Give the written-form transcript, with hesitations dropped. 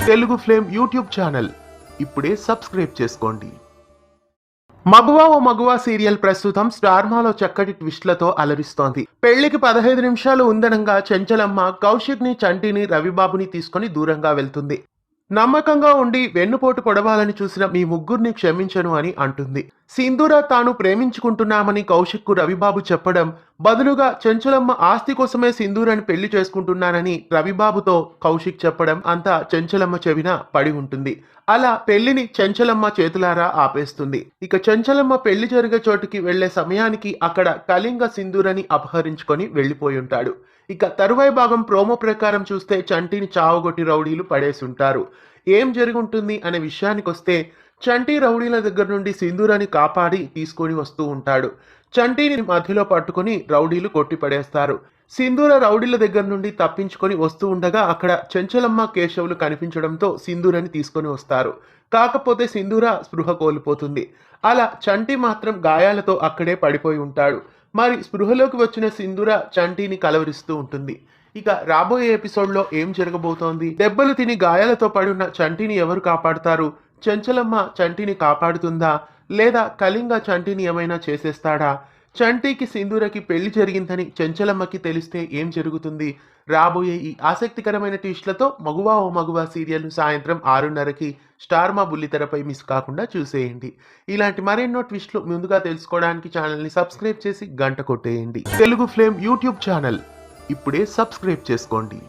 Telugu flame YouTube channel ఇప్పుడే subscribe చేసుకోండి. మగువా ఓ మగువా సీరియల్ ప్రస్తుతం స్టార్ మాలో చక్కటి ట్విస్ట్లతో అలరిస్తోంది. పెళ్లికి 15 నిమిషాలు ఉందనంగా చెంచలమ్మ కౌశిక్ ని, చంటిని, రవిబాబుని తీసుకుని దూరంగా వెళ్తుంది. నమ్మకంగా ఉండి వెన్నుపోటు పొడవాలని చూసిన మీ ముగ్గురిని క్షమించను అని అంటుంది. సింధూర తాను ప్రేమించుకుంటున్నామని కౌశిక్ కు రవిబాబు చెప్పడం, బదులుగా చెంచలమ్మ ఆస్తి కోసమే సింధూరని పెళ్లి చేసుకుంటున్నానని రవిబాబుతో కౌశిక్ చెప్పడం అంతా చెంచలమ్మ చెవిన పడి ఉంటుంది. అలా పెళ్లిని చెంచలమ్మ చేతులారా ఆపేస్తుంది. ఇక చెంచలమ్మ పెళ్లి జరిగే చోటుకి వెళ్లే సమయానికి అక్కడ కళింగ సింధూరని అపహరించుకొని వెళ్లిపోయి ఉంటాడు. ఇక తరువాయి భాగం ప్రోమో ప్రకారం చూస్తే చంటిని చావగొట్టి రౌడీలు పడేసుంటారు. ఏం జరుగుంటుంది అనే విషయానికి వస్తే, చంటి రౌడీల దగ్గర నుండి సింధూరాన్ని కాపాడి తీసుకొని వస్తూ ఉంటాడు. చంటిని మధ్యలో పట్టుకుని రౌడీలు కొట్టి పడేస్తారు. సింధూర రౌడీల దగ్గర నుండి తప్పించుకొని వస్తూ ఉండగా అక్కడ చెంచలమ్మ, కేశవులు కనిపించడంతో సింధూరని తీసుకొని వస్తారు. కాకపోతే సింధూర స్పృహ కోల్పోతుంది. అలా చంటి మాత్రం గాయాలతో అక్కడే పడిపోయి ఉంటాడు. మరి స్పృహలోకి వచ్చిన సింధూర చంటిని కలవరిస్తూ ఉంటుంది. ఇక రాబోయే ఎపిసోడ్లో ఏం జరగబోతోంది? దెబ్బలు తిని గాయాలతో పడున్న చంటిని ఎవరు కాపాడుతారు? చెంచలమ్మ చంటిని కాపాడుతుందా, లేదా కళింగ చంటిని ఏమైనా చేసేస్తాడా? చంటికి సింధూరకి పెళ్లి జరిగిందని చెంచలమ్మకి తెలిస్తే ఏం జరుగుతుంది? రాబోయే ఈ ఆసక్తికరమైన ట్విస్ట్లతో మగువా ఓ మగువా సీరియల్ను సాయంత్రం 6:30కి స్టార్ మా బుల్లితెరపై మిస్ కాకుండా చూసేయండి. ఇలాంటి మరెన్నో ట్విస్ట్లు ముందుగా తెలుసుకోవడానికి ఛానల్ని సబ్స్క్రైబ్ చేసి గంట కొట్టేయండి. తెలుగు ఫ్లేమ్ యూట్యూబ్ ఛానల్ ఇప్పుడే సబ్స్క్రైబ్ చేసుకోండి.